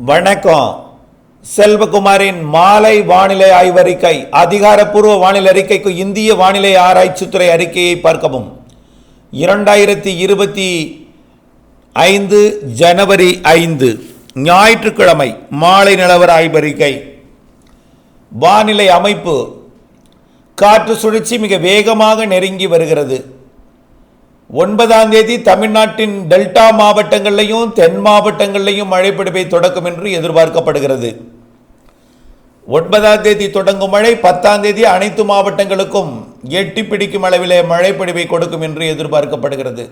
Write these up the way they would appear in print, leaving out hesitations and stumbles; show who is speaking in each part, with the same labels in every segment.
Speaker 1: வணக்கம். செல்வகுமாரின் மாலை வானிலை ஆய்வறிக்கை. அதிகாரப்பூர்வ வானிலை அறிக்கைக்கு இந்திய வானிலை ஆராய்ச்சித்துறை அறிக்கையை பார்க்கவும். 2025 ஜனவரி 5 ஞாயிற்றுக்கிழமை மாலை நிலவர ஆய்வறிக்கை. வானிலை அமைப்பு. காற்று சுழற்சி மிக வேகமாக நெருங்கி வருகிறது. 9ஆம் தேதி தமிழ்நாட்டின் டெல்டா மாவட்டங்களிலையும் தென் மாவட்டங்களிலையும் மழை பொழிவை தொடக்கும் என்று எதிர்பார்க்கப்படுகிறது. 9ஆம் தேதி தொடங்கும் மழை 10ஆம் தேதி அனைத்து மாவட்டங்களுக்கும் எட்டி பிடிக்கும் அளவிலே மழை பொழிவை கொடுக்கும் என்று எதிர்பார்க்கப்படுகிறது.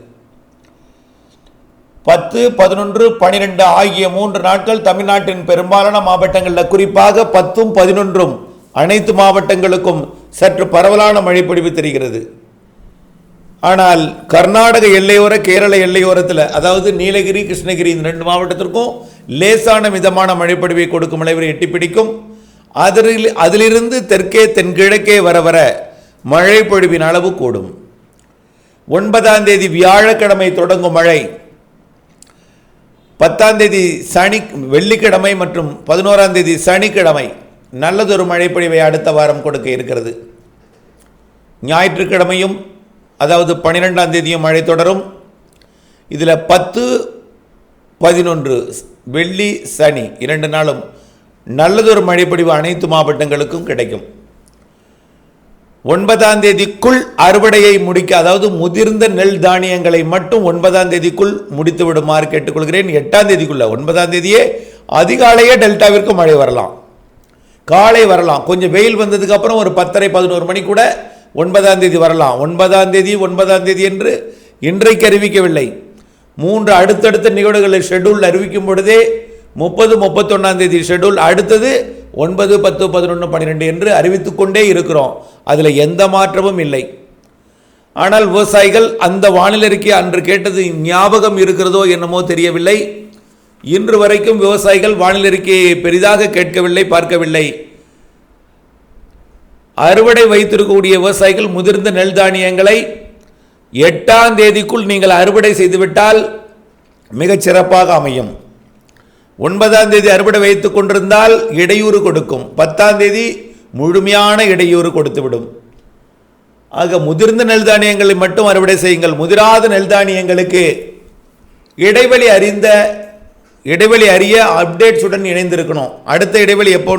Speaker 1: 10, 11, 12 ஆகிய 3 நாட்கள் தமிழ்நாட்டின் பெரும்பாலான மாவட்டங்களில், குறிப்பாக 10, 11 அனைத்து மாவட்டங்களுக்கும் சற்று பரவலான மழை பொழிவு தெரிகிறது. ஆனால் கர்நாடக எல்லையோர கேரள எல்லையோரத்தில், அதாவது நீலகிரி கிருஷ்ணகிரி இந்த 2 மாவட்டத்திற்கும் லேசான மிதமான மழைப்பொழிவை கொடுக்கும் அளவில் எட்டி பிடிக்கும். அதிலிருந்து தெற்கே தென்கிழக்கே வர வர மழை பொழிவின் அளவு கூடும். 9ஆம் தேதி வியாழக்கிழமை தொடங்கும் மழை 10ஆம் தேதி வெள்ளிக்கிழமை மற்றும் 11ஆம் தேதி சனிக்கிழமை நல்லதொரு மழைப்பொழிவை அடுத்த வாரம் கொடுக்க இருக்கிறது. ஞாயிற்றுக்கிழமையும் அதாவது 12ஆம் தேதியும் மழை தொடரும். இதில் 10, 11 வெள்ளி சனி 2 நாளும் நல்லதொரு மழைப்பொழிவு அனைத்து மாவட்டங்களுக்கும் கிடைக்கும். 9ஆம் தேதிக்குள் அறுவடையை முடிக்க, அதாவது முதிர்ந்த நெல் தானியங்களை மட்டும் 9ஆம் தேதிக்குள் முடித்து விடுமாறு கேட்டுக்கொள்கிறேன். 8ஆம் தேதிக்குள்ள 9ஆம் தேதியே அதிகாலையே டெல்டாவிற்கு மழை வரலாம், காலை வரலாம். கொஞ்சம் வெயில் வந்ததுக்கு அப்புறம் ஒரு 10:30, 11 மணி கூட 9ஆம் தேதி வரலாம். 9ஆம் தேதி என்று இன்றைக்கு அறிவிக்கவில்லை. 3 அடுத்தடுத்த நிகழ்வுகளை ஷெட்யூல் அறிவிக்கும் பொழுதே 30, 31ஆம் தேதி ஷெட்யூல், அடுத்தது 9, 10, 11, 12 என்று அறிவித்துக்கொண்டே இருக்கிறோம். அதில் எந்த மாற்றமும் இல்லை. ஆனால் விவசாயிகள் அந்த வானிலை அறிக்கை அன்று கேட்டது ஞாபகம் இருக்கிறதோ என்னமோ தெரியவில்லை. இன்று வரைக்கும் விவசாயிகள் வானிலை அறிக்கையை பெரிதாக கேட்கவில்லை, பார்க்கவில்லை. அறுவடை வைத்திருக்கக்கூடிய விவசாயிகள் முதிர்ந்த நெல் தானியங்களை 8ஆம் தேதிக்குள் நீங்கள் அறுவடை செய்துவிட்டால் மிகச் சிறப்பாக அமையும். 9ஆம் தேதி அறுவடை வைத்துக் கொண்டிருந்தால் இடையூறு கொடுக்கும். 10ஆம் தேதி முழுமையான இடையூறு கொடுத்துவிடும். ஆக முதிர்ந்த நெல் தானியங்களை மட்டும் அறுவடை செய்யுங்கள். முதிராத நெல் தானியங்களுக்கு இடைவெளி அறிய அப்டேட்ஸுடன் இணைந்திருக்கணும். அடுத்த இடைவெளி எப்போ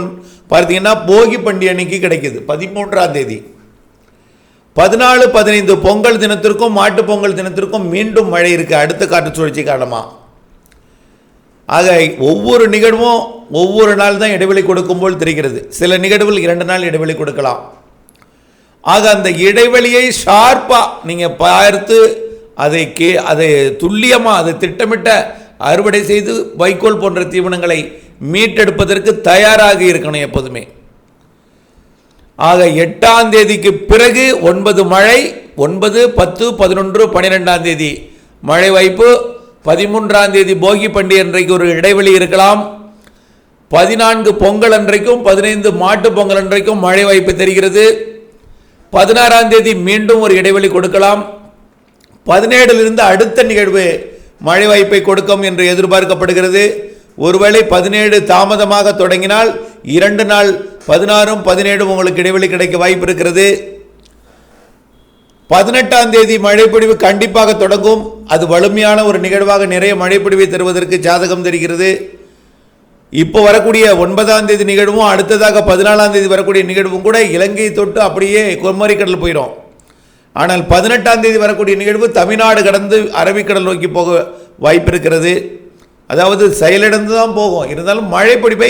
Speaker 1: பார்த்தீங்கன்னா போகி பண்டிகை அன்னைக்கு கிடைக்குது, 13ஆம் தேதி. 14, 15 பொங்கல் தினத்திற்கும் மாட்டு பொங்கல் தினத்திற்கும் மீண்டும் மழை இருக்கு, அடுத்த காற்று சுழற்சி காரணமாக. ஆக ஒவ்வொரு நிகழ்வும் ஒவ்வொரு நாள் தான் இடைவெளி கொடுக்கும் போல் தெரிகிறது. சில நிகழ்வுகள் 2 நாள் இடைவெளி கொடுக்கலாம். ஆக அந்த இடைவெளியை ஷார்ப்பாக நீங்கள் பார்த்து அதை துல்லியமாக அதை திட்டமிட்ட அறுவடை செய்து வைக்கோல் போன்ற தீவனங்களை மீட்டெடுப்பதற்கு தயாராக இருக்கணும் எப்போதுமே. ஆக 8ஆம் தேதிக்கு பிறகு 9 மழை, 9, 10, 11, 12ஆம் தேதி மழை வாய்ப்பு. 13ஆம் தேதி போகி பண்டிகை அன்றைக்கு ஒரு இடைவெளி இருக்கலாம். 14 பொங்கல் அன்றைக்கும் 15 மாட்டு பொங்கல் அன்றைக்கும் மழை வாய்ப்பு தெரிகிறது. 16ஆம் தேதி மீண்டும் ஒரு இடைவெளி கொடுக்கலாம். 17இலிருந்து அடுத்த நிகழ்வு மழை வாய்ப்பை கொடுக்கும் என்று எதிர்பார்க்கப்படுகிறது. ஒருவேளை 17 தாமதமாக தொடங்கினால் 2 நாள் 16, 17 உங்களுக்கு இடைவெளி கிடைக்க வாய்ப்பு இருக்கிறது. 18ஆம் தேதி மழைப்பொழிவு கண்டிப்பாக தொடங்கும். அது வலிமையான ஒரு நிகழ்வாக நிறைய மழைப்பொழிவை தருவதற்கு ஜாதகம் தெரிகிறது. இப்போ வரக்கூடிய 9ஆம் தேதி நிகழ்வும் அடுத்ததாக 14ஆம் தேதி வரக்கூடிய நிகழ்வும் கூட இலங்கை தொட்டு அப்படியே குமரிக்கடல் போயிடும். ஆனால் 18ஆம் தேதி வரக்கூடிய நிகழ்வு தமிழ்நாடு கடந்து அரபிக்கடல் நோக்கி போக வாய்ப்பு இருக்கிறது. அதாவது செயலிழந்து தான் போகும். இருந்தாலும் மழைப்பொழிவை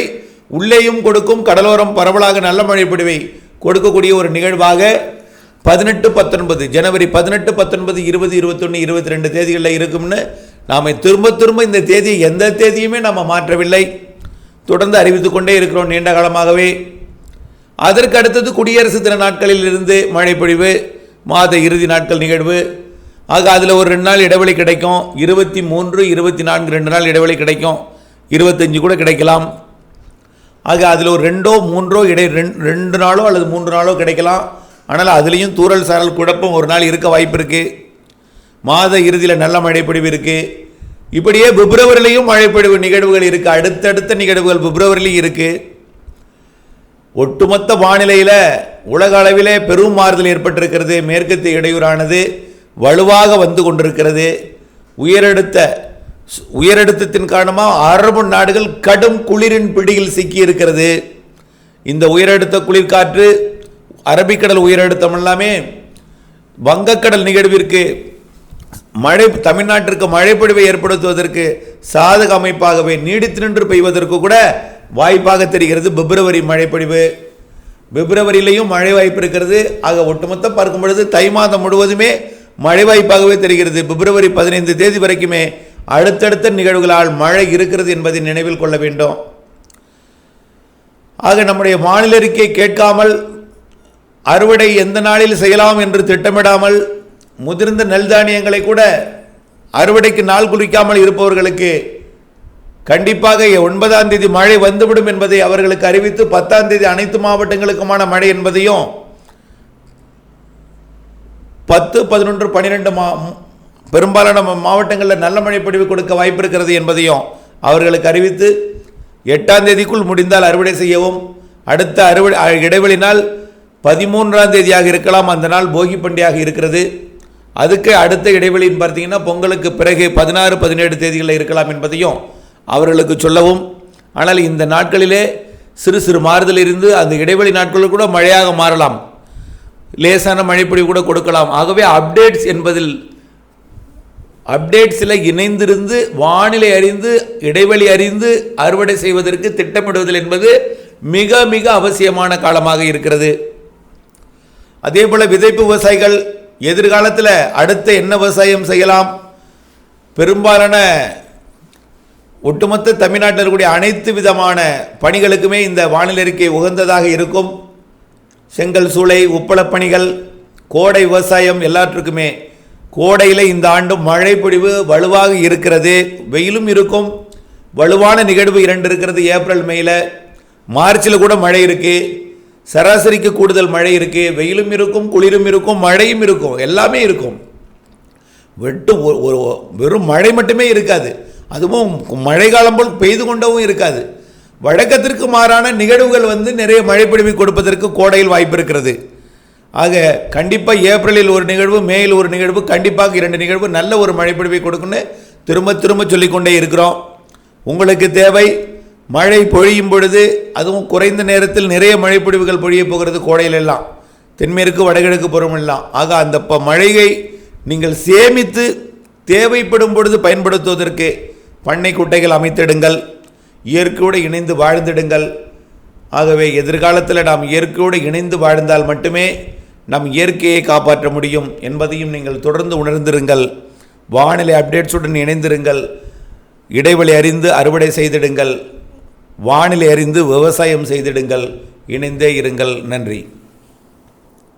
Speaker 1: உள்ளேயும் கொடுக்கும். கடலோரம் பரவலாக நல்ல மழைப்பொழிவை கொடுக்கக்கூடிய ஒரு நிகழ்வாக 18, 19 ஜனவரி 18, 19, 20, 21, 22 தேதிகளில் இருக்கும்னு நாம் திரும்ப இந்த தேதியை எந்த தேதியுமே நாம் மாற்றவில்லை, தொடர்ந்து அறிவித்துக் கொண்டே இருக்கிறோம் நீண்ட காலமாகவே. அதற்கு அடுத்தது குடியரசு தின நாட்களில் இருந்து மழைப்பொழிவு, மாத இறுதி நாட்கள் நிகழ்வு. ஆக அதில் ஒரு 2 நாள் இடைவெளி கிடைக்கும். 23, 24 2 நாள் இடைவெளி கிடைக்கும். 25 கூட கிடைக்கலாம். ஆக அதில் ஒரு 2, 3 2 நாளோ அல்லது 3 நாளோ கிடைக்கலாம். ஆனால் அதுலேயும் தூறல் சாரல் குழப்பம் ஒரு நாள் இருக்க வாய்ப்பு இருக்குது. மாத இறுதியில் நல்ல மழைப்பொழிவு இருக்குது. இப்படியே பிப்ரவரியிலையும் மழைப்பொழிவு நிகழ்வுகள் இருக்கு. அடுத்தடுத்த நிகழ்வுகள் பிப்ரவரியிலையும் இருக்கு. ஒட்டுமொத்த வானிலையில் உலக அளவிலே பெரும் மாறுதல் ஏற்பட்டிருக்கிறது. மேற்கத்திய இடையூறானது வலுவாக வந்து கொண்டிருக்கிறது. உயரழுத்தத்தின் காரணமாக அரபு நாடுகள் கடும் குளிரின் பிடியில் சிக்கி இருக்கிறது. இந்த உயரழுத்த குளிர்காற்று, அரபிக்கடல் உயரழுத்தம் எல்லாமே வங்கக்கடல் நிகழ்விற்கு தமிழ்நாட்டிற்கு மழைப்பொழிவை ஏற்படுத்துவதற்கு சாதக அமைப்பாகவே நீடித்து நின்று பெய்வதற்கு கூட வாய்ப்பாக தெரிகிறது. பிப்ரவரி மழைப்பொழிவு, பிப்ரவரியிலையும் மழை வாய்ப்பு இருக்கிறது. ஆக ஒட்டுமொத்தம் பார்க்கும் பொழுது தை மாதம் முழுவதுமே மழை வாய்ப்பாகவே தெரிகிறது. பிப்ரவரி 15 தேதி வரைக்குமே அடுத்தடுத்த நிகழ்வுகளால் மழை இருக்கிறது என்பதை நினைவில் கொள்ள வேண்டும். ஆக நம்முடைய வானிலை அறிக்கை கேட்காமல், அறுவடை எந்த நாளில் செய்யலாம் என்று திட்டமிடாமல், முதிர்ந்த நெல் தானியங்களை கூட அறுவடைக்கு நாள் குறிக்காமல் இருப்பவர்களுக்கு கண்டிப்பாக 9ஆம் தேதி மழை வந்துவிடும் என்பதை அவர்களுக்கு அறிவித்து 10ஆம் தேதி அனைத்து மாவட்டங்களுக்குமான மழை என்பதையும் 10, 11, 12 பெரும்பாலான மாவட்டங்களில் நல்ல மழை பொழிவு கொடுக்க வாய்ப்பு இருக்கிறது என்பதையும் அவர்களுக்கு அறிவித்து 8ஆம் தேதிக்குள் முடிந்தால் அறுவடை செய்யவும், அடுத்த இடைவெளி நாள் 13ஆம் தேதியாக இருக்கலாம். அந்த நாள் போகி பண்டிகையாக இருக்கிறது. அதுக்கு அடுத்த இடைவெளின்னு பார்த்தீங்கன்னா பொங்கலுக்கு பிறகு 16, 17 தேதிகளில் இருக்கலாம் என்பதையும் அவர்களுக்கு சொல்லவும். ஆனால் இந்த நாட்களிலே சிறு சிறு மாறுதல் இருந்து அந்த இடைவெளி நாட்களில் கூட மழையாக மாறலாம், லேசான மழைப்பொழிவு கூட கொடுக்கலாம். ஆகவே அப்டேட்ஸில் இணைந்திருந்து வானிலை அறிந்து இடைவெளி அறிந்து அறுவடை செய்வதற்கு திட்டமிடுவதில் என்பது மிக மிக அவசியமான காலமாக இருக்கிறது. அதே போல் விதைப்பு விவசாயிகள் எதிர்காலத்தில் அடுத்த என்ன விவசாயம் செய்யலாம், பெரும்பாலான ஒட்டுமொத்த தமிழ்நாட்டில் இருக்கக்கூடிய அனைத்து விதமான பணிகளுக்குமே இந்த வானிலை அறிக்கை உகந்ததாக இருக்கும். செங்கல் சூளை, உப்பளப் பணிகள், கோடை விவசாயம் எல்லாற்றுக்குமே கோடையில் இந்த ஆண்டு மழை பொழிவு வலுவாக இருக்கிறது. வெயிலும் இருக்கும், வலுவான நிகழ்வு 2 இருக்கிறது. ஏப்ரல், மேயில், மார்ச்சில் கூட மழை இருக்குது. சராசரிக்கு கூடுதல் மழை இருக்குது. வெயிலும் இருக்கும், குளிரும் இருக்கும், மழையும் இருக்கும், எல்லாமே இருக்கும். வெறும் மழை மட்டுமே இருக்காது. அதுவும் மழை காலம் போல் பெய்து கொண்டவும் இருக்காது. வழக்கத்திற்கு மாறான நிகழ்வுகள் நிறைய மழைப்பொழிவை கொடுப்பதற்கு கோடையில் வாய்ப்பு இருக்கிறது. ஆக கண்டிப்பாக ஏப்ரலில் ஒரு நிகழ்வு, மேயில் ஒரு நிகழ்வு, கண்டிப்பாக 2 நிகழ்வு நல்ல ஒரு மழைப்பொழிவை கொடுக்குன்னு திரும்ப திரும்ப சொல்லிக்கொண்டே இருக்கிறோம். உங்களுக்கு தேவை மழை பொழியும் பொழுது, அதுவும் குறைந்த நேரத்தில் நிறைய மழைப்பொழிவுகள் பொழிய போகிறது கோடையில் எல்லாம், தென்மேற்கு வடகிழக்கு புறமெல்லாம். ஆக அந்த மழையை நீங்கள் சேமித்து தேவைப்படும் பொழுது பயன்படுத்துவதற்கு பண்ணை குட்டைகள் அமைத்திடுங்கள், இயற்கையோடு இணைந்து வாழ்ந்திடுங்கள். ஆகவே எதிர்காலத்தில் நாம் இயற்கையோடு இணைந்து வாழ்ந்தால் மட்டுமே நம் இயற்கையை காப்பாற்ற முடியும் என்பதையும் நீங்கள் தொடர்ந்து உணர்ந்திருங்கள். வானிலை அப்டேட்ஸுடன் இணைந்திருங்கள். இடைவெளி அறிந்து அறுவடை செய்திடுங்கள். வானிலை அறிந்து விவசாயம் செய்திடுங்கள். இணைந்தே இருங்கள். நன்றி.